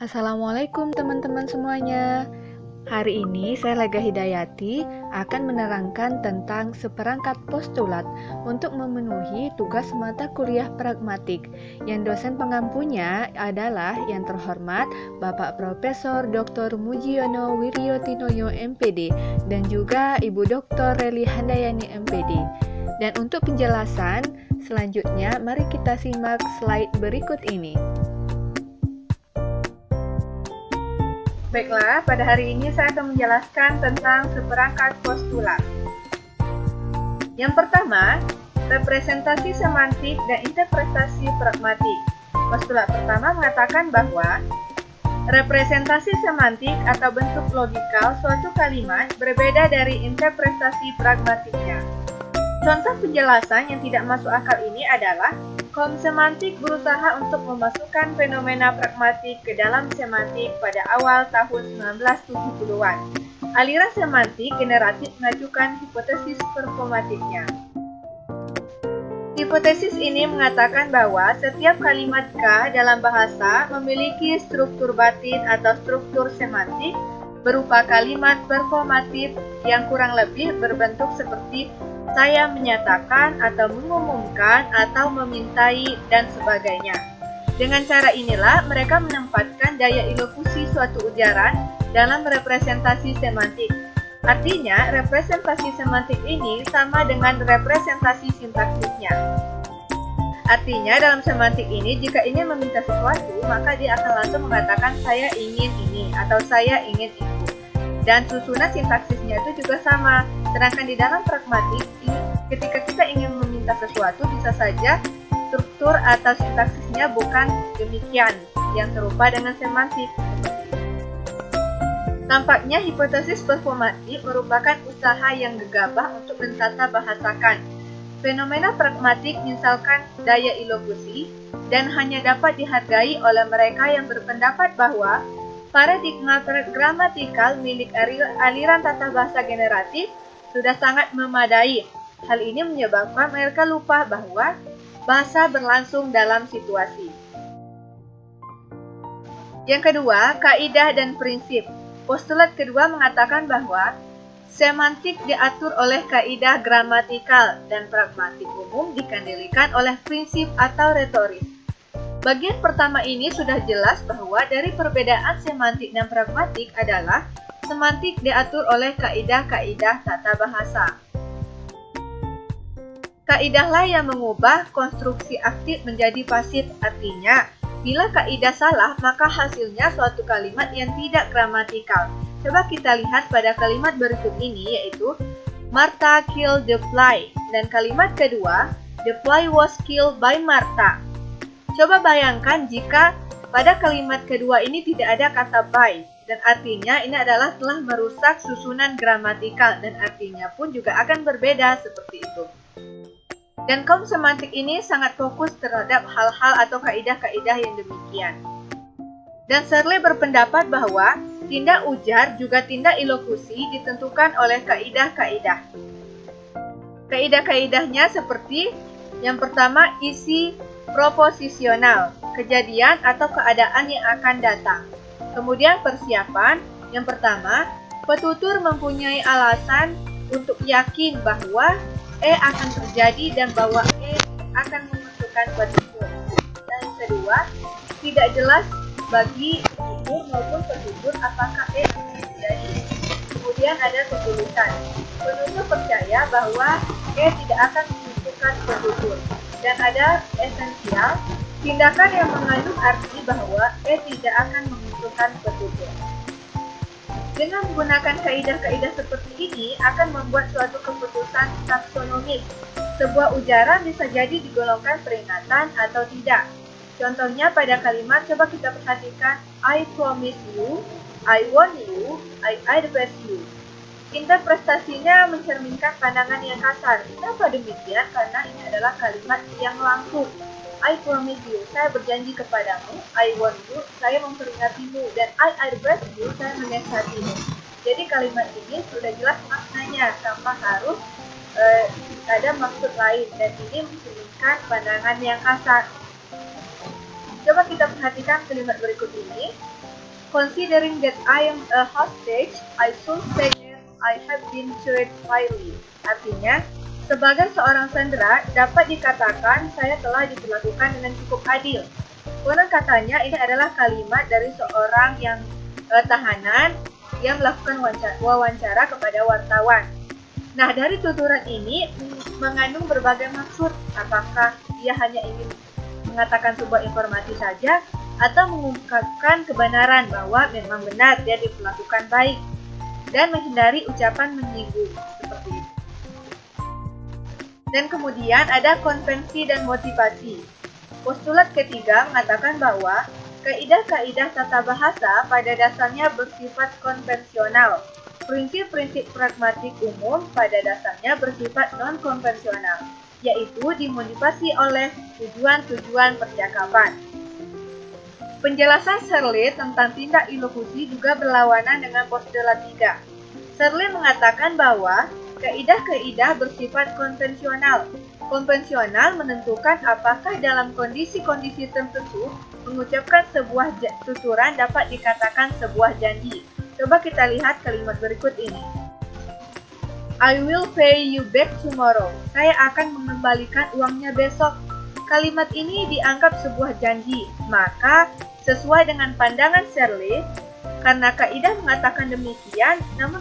Assalamualaikum teman-teman semuanya. Hari ini saya Lega Hidayati akan menerangkan tentang seperangkat postulat untuk memenuhi tugas mata kuliah pragmatik yang dosen pengampunya adalah yang terhormat Bapak Profesor Dr. Mujiono Wiryotinoyo MPD dan juga Ibu Dr. Reli Handayani MPD. Dan untuk penjelasan selanjutnya mari kita simak slide berikut ini. Baiklah, pada hari ini saya akan menjelaskan tentang seperangkat postulat. Yang pertama, representasi semantik dan interpretasi pragmatik. Postulat pertama mengatakan bahwa representasi semantik atau bentuk logikal suatu kalimat berbeda dari interpretasi pragmatiknya. Contoh penjelasan yang tidak masuk akal ini adalah kaum semantik berusaha untuk memasukkan fenomena pragmatik ke dalam semantik pada awal tahun 1970-an. Aliran semantik generatif mengajukan hipotesis performatiknya. Hipotesis ini mengatakan bahwa setiap kalimat K dalam bahasa memiliki struktur batin atau struktur semantik berupa kalimat performatif yang kurang lebih berbentuk seperti saya menyatakan atau mengumumkan atau memintai dan sebagainya. Dengan cara inilah mereka menempatkan daya ilokusi suatu ujaran dalam representasi semantik. Artinya, representasi semantik ini sama dengan representasi sintaksisnya. Artinya, dalam semantik ini jika ingin meminta sesuatu, maka dia akan langsung mengatakan saya ingin ini atau saya ingin itu. Dan susunan sintaksisnya itu juga sama. Sedangkan di dalam pragmatik, ketika kita ingin meminta sesuatu, bisa saja struktur atau sintaksisnya bukan demikian, yang serupa dengan semantik. Tampaknya hipotesis performatif merupakan usaha yang gegabah untuk mentata bahasakan fenomena pragmatik, misalkan daya ilokusi, dan hanya dapat dihargai oleh mereka yang berpendapat bahwa paradigma gramatikal milik aliran tata bahasa generatif sudah sangat memadai. Hal ini menyebabkan mereka lupa bahwa bahasa berlangsung dalam situasi. Yang kedua, kaidah dan prinsip. Postulat kedua mengatakan bahwa semantik diatur oleh kaidah gramatikal dan pragmatik umum dikendalikan oleh prinsip atau retoris. Bagian pertama ini sudah jelas bahwa dari perbedaan semantik dan pragmatik adalah semantik diatur oleh kaidah-kaidah tata bahasa. Kaidahlah yang mengubah konstruksi aktif menjadi pasif, artinya bila kaidah salah maka hasilnya suatu kalimat yang tidak gramatikal. Coba kita lihat pada kalimat berikut ini, yaitu Martha killed the fly, dan kalimat kedua the fly was killed by Martha. Coba bayangkan jika pada kalimat kedua ini tidak ada kata by, dan artinya ini adalah telah merusak susunan gramatikal, dan artinya pun juga akan berbeda seperti itu. Dan kaum semantik ini sangat fokus terhadap hal-hal atau kaidah-kaidah yang demikian. Dan Searle berpendapat bahwa tindak ujar juga tindak ilokusi ditentukan oleh kaidah-kaidah. Kaidah-kaidahnya seperti yang pertama isi proposisional, kejadian atau keadaan yang akan datang. Kemudian persiapan, yang pertama, petutur mempunyai alasan untuk yakin bahwa E akan terjadi dan bahwa E akan membentukkan petutur. Dan yang kedua, tidak jelas bagi petutur maupun petutur apakah E akan terjadi. Kemudian ada ketulusan. Penutur percaya bahwa E tidak akan membentukkan petutur. Dan ada esensial, tindakan yang mengandung arti bahwa E tidak akan membutuhkan petutur. Dengan menggunakan kaidah-kaidah seperti ini akan membuat suatu keputusan taksonomis. Sebuah ujaran bisa jadi digolongkan peringatan atau tidak. Contohnya pada kalimat, coba kita perhatikan I promise you, I want you, I advise you. Interpretasinya mencerminkan pandangan yang kasar. Kenapa demikian? Karena ini adalah kalimat yang langsung. I promise you, saya berjanji kepadamu. I want you, saya memperingatimu. Dan I advise you, saya menasihatimu. Jadi kalimat ini sudah jelas maknanya, tanpa harus ada maksud lain. Dan ini mencerminkan pandangan yang kasar. Coba kita perhatikan kalimat berikut ini. Considering that I am a hostage, I should say that I have been treated fairly. Artinya, sebagai seorang sandera, dapat dikatakan saya telah diperlakukan dengan cukup adil. Konon katanya ini adalah kalimat dari seorang yang tahanan yang melakukan wawancara kepada wartawan. Nah, dari tuturan ini mengandung berbagai maksud. Apakah dia hanya ingin mengatakan sebuah informasi saja atau mengungkapkan kebenaran bahwa memang benar dia diperlakukan baik dan menghindari ucapan menyinggung seperti itu. Dan kemudian ada konvensi dan motivasi. Postulat ketiga mengatakan bahwa kaidah-kaidah tata bahasa pada dasarnya bersifat konvensional. Prinsip-prinsip pragmatik umum pada dasarnya bersifat non-konvensional, yaitu dimotivasi oleh tujuan-tujuan percakapan. Penjelasan Searle tentang tindak ilokusi juga berlawanan dengan postulat 3. Searle mengatakan bahwa kaidah-kaidah bersifat konvensional. Konvensional menentukan apakah dalam kondisi-kondisi tertentu mengucapkan sebuah tuturan dapat dikatakan sebuah janji. Coba kita lihat kalimat berikut ini. I will pay you back tomorrow. Saya akan mengembalikan uangnya besok. Kalimat ini dianggap sebuah janji. Maka, sesuai dengan pandangan Searle, karena kaidah mengatakan demikian, namun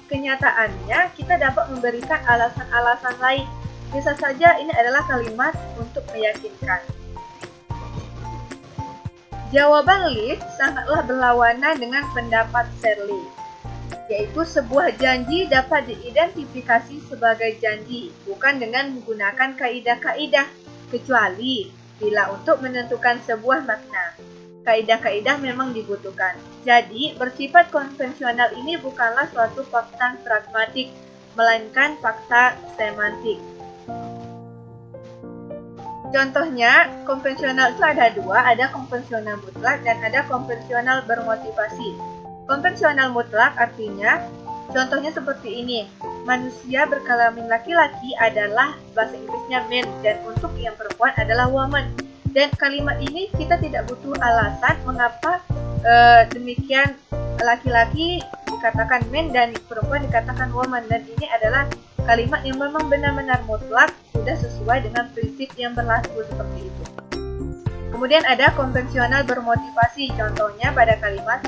kenyataannya kita dapat memberikan alasan-alasan lain. Bisa saja ini adalah kalimat untuk meyakinkan. Jawaban Leaf sangatlah berlawanan dengan pendapat Searle, yaitu sebuah janji dapat diidentifikasi sebagai janji, bukan dengan menggunakan kaidah-kaidah, kecuali bila untuk menentukan sebuah makna. Kaidah-kaidah memang dibutuhkan. Jadi, bersifat konvensional ini bukanlah suatu fakta pragmatik, melainkan fakta semantik. Contohnya, konvensional itu ada dua, ada konvensional mutlak dan ada konvensional bermotivasi. Konvensional mutlak artinya, contohnya seperti ini, manusia berkelamin laki-laki adalah bahasa Inggrisnya man, dan untuk yang perempuan adalah woman. Dan kalimat ini kita tidak butuh alasan mengapa demikian laki-laki dikatakan man dan perempuan dikatakan woman, dan ini adalah kalimat yang memang benar-benar mutlak, sudah sesuai dengan prinsip yang berlaku seperti itu. Kemudian ada konvensional bermotivasi, contohnya pada kalimat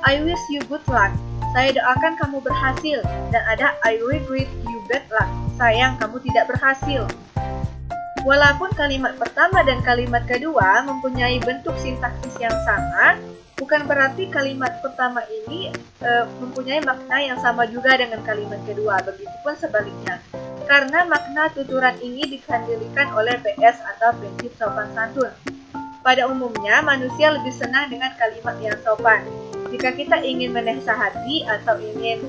I wish you good luck, saya doakan kamu berhasil, dan ada I regret you bad luck, sayang kamu tidak berhasil. Walaupun kalimat pertama dan kalimat kedua mempunyai bentuk sintaksis yang sama, bukan berarti kalimat pertama ini mempunyai makna yang sama juga dengan kalimat kedua, begitupun sebaliknya. Karena makna tuturan ini dikendalikan oleh PS atau prinsip sopan santun. Pada umumnya, manusia lebih senang dengan kalimat yang sopan. Jika kita ingin menasihati atau ingin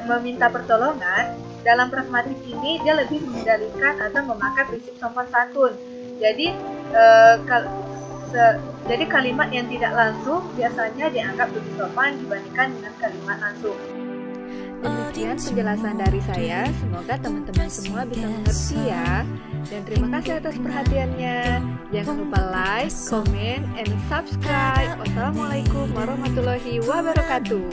meminta pertolongan, dalam pragmatik ini dia lebih mengendalikan atau memakai prinsip sopan santun. Jadi kalimat yang tidak langsung biasanya dianggap lebih sopan dibandingkan dengan kalimat langsung. Demikian penjelasan dari saya, semoga teman-teman semua bisa mengerti ya. Dan terima kasih atas perhatiannya. Jangan lupa like, comment, and subscribe. Wassalamualaikum warahmatullahi wabarakatuh.